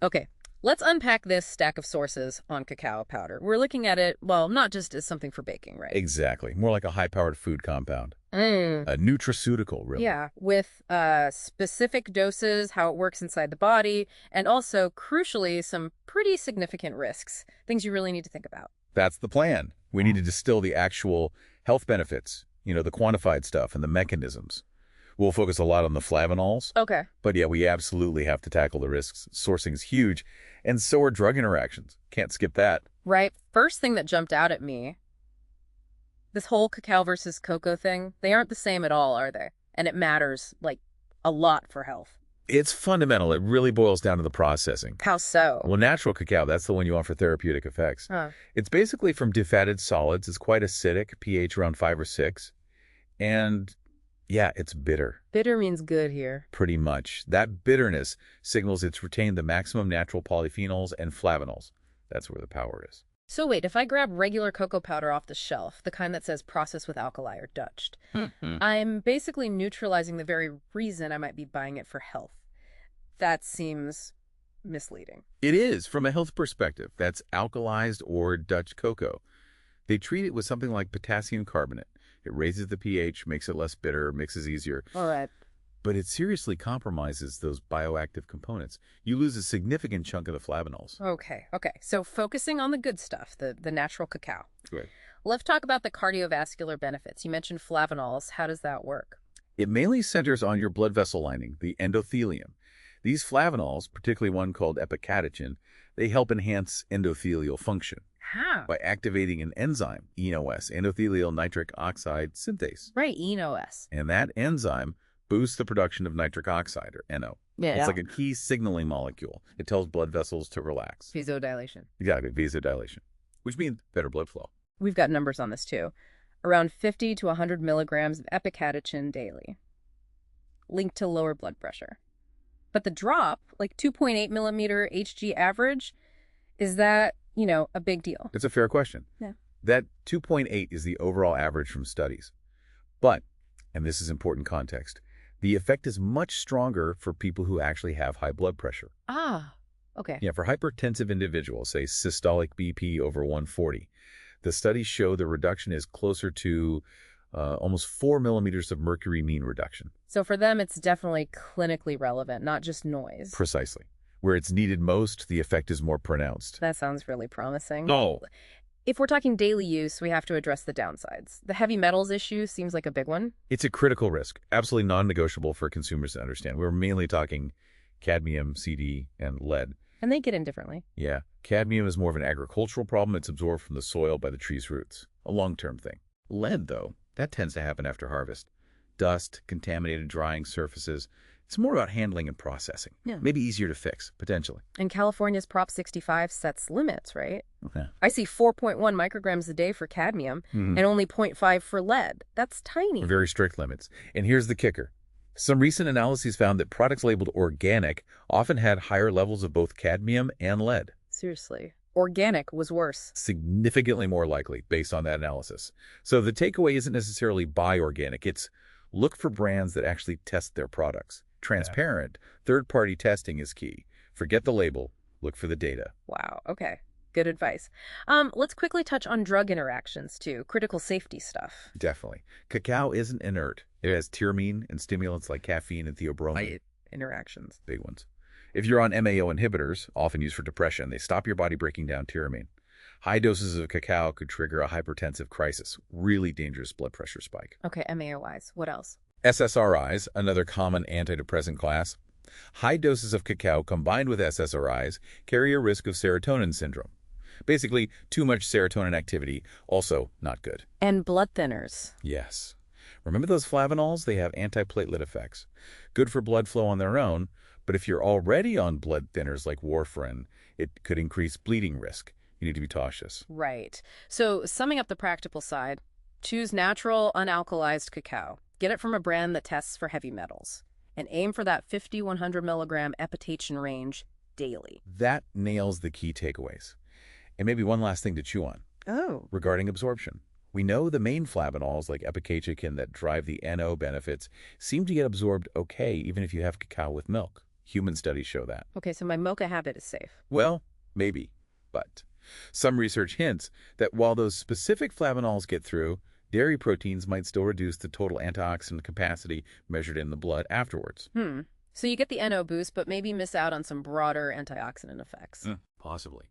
Okay, let's unpack this stack of sources on cacao powder. We're looking at it, well, not just as something for baking, right? Exactly. More like a high-powered food compound. Mm. A nutraceutical, really. Yeah, with specific doses, how it works inside the body, and also, crucially, some pretty significant risks, things you really need to think about. That's the plan. We need to distill the actual health benefits, the quantified stuff and the mechanisms. We'll focus a lot on the flavanols, Okay. but yeah, we absolutely have to tackle the risks. Sourcing is huge, and so are drug interactions. Can't skip that. Right. First thing that jumped out at me, this whole cacao versus cocoa thing, they aren't the same at all, are they? And it matters, like, a lot for health. It's fundamental. It really boils down to the processing. How so? Well, natural cacao, that's the one you want for therapeutic effects. Huh. It's basically from defatted solids. It's quite acidic, pH around 5 or 6. And yeah, it's bitter, Bitter means good here. pretty much. That bitterness signals it's retained the maximum natural polyphenols and flavanols. That's where the power is. So wait, if I grab regular cocoa powder off the shelf, the kind that says processed with alkali or Dutched, I'm basically neutralizing the very reason I might be buying it for health. That seems misleading. It is, from a health perspective. That's alkalized or Dutch cocoa. They treat it with something like potassium carbonate. It raises the pH, makes it less bitter, mixes easier. All right. But it seriously compromises those bioactive components. You lose a significant chunk of the flavanols. Okay. So focusing on the good stuff, the natural cacao. Good. Let's talk about the cardiovascular benefits. You mentioned flavanols. How does that work? It mainly centers on your blood vessel lining, the endothelium. These flavanols, particularly one called epicatechin, they help enhance endothelial function How? by activating an enzyme, ENOS, endothelial nitric oxide synthase. Right, ENOS. And that enzyme boosts the production of nitric oxide, or NO. Yeah. It's like a key signaling molecule. It tells blood vessels to relax. Vasodilation. Exactly, vasodilation, which means better blood flow. We've got numbers on this too. Around 50 to 100 milligrams of epicatechin daily, linked to lower blood pressure. But the drop, like 2.8 millimeter Hg average, is that, a big deal? It's a fair question. Yeah. That 2.8 is the overall average from studies. But, and this is important context, the effect is much stronger for people who actually have high blood pressure. Ah, okay. Yeah, for hypertensive individuals, say systolic BP over 140, the studies show the reduction is closer to almost 4 millimeters of mercury mean reduction. So for them, it's definitely clinically relevant, not just noise. Precisely. Where it's needed most, the effect is more pronounced. That sounds really promising. Oh. If we're talking daily use, we have to address the downsides. The heavy metals issue seems like a big one. It's a critical risk, absolutely non-negotiable for consumers to understand. We're mainly talking cadmium, CD, and lead. And they get in differently. Yeah, cadmium is more of an agricultural problem. It's absorbed from the soil by the tree's roots. A long-term thing. Lead, though, that tends to happen after harvest. Dust, contaminated drying surfaces. It's more about handling and processing. Yeah. Maybe easier to fix, potentially. And California's Prop 65 sets limits, right? Okay. I see 4.1 micrograms a day for cadmium and only 0.5 for lead. That's tiny. Very strict limits. And here's the kicker. Some recent analyses found that products labeled organic often had higher levels of both cadmium and lead. Seriously. Organic was worse. Significantly more likely based on that analysis. So the takeaway isn't necessarily buy organic. It's look for brands that actually test their products. Transparent, third-party testing is key. Forget the label. Look for the data. Wow. Okay. Good advice. Let's quickly touch on drug interactions too. Critical safety stuff. Definitely. Cacao isn't inert. It has tyramine and stimulants like caffeine and theobroma. Interactions. Big ones. If you're on MAO inhibitors, often used for depression, they stop your body breaking down tyramine. High doses of cacao could trigger a hypertensive crisis, really dangerous blood pressure spike. Okay, MAO-wise. What else? SSRIs, another common antidepressant class. High doses of cacao combined with SSRIs carry a risk of serotonin syndrome. Basically, too much serotonin activity, also not good. And blood thinners. Yes. Remember those flavanols? They have antiplatelet effects. Good for blood flow on their own, but if you're already on blood thinners like warfarin, it could increase bleeding risk. You need to be cautious. Right. So summing up the practical side, choose natural, unalkalized cacao. Get it from a brand that tests for heavy metals. And aim for that 50-100 milligram epicatechin range daily. That nails the key takeaways. And maybe one last thing to chew on. Oh. Regarding absorption. We know the main flavanols like epicatechin that drive the NO benefits seem to get absorbed okay even if you have cacao with milk. Human studies show that. Okay, so my mocha habit is safe. Well, maybe, but some research hints that while those specific flavanols get through, dairy proteins might still reduce the total antioxidant capacity measured in the blood afterwards. So you get the NO boost, but maybe miss out on some broader antioxidant effects. Possibly.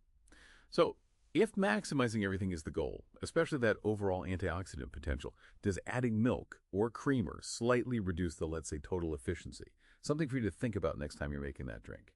So, if maximizing everything is the goal, especially that overall antioxidant potential, does adding milk or creamer slightly reduce the, let's say, total efficiency? Something for you to think about next time you're making that drink.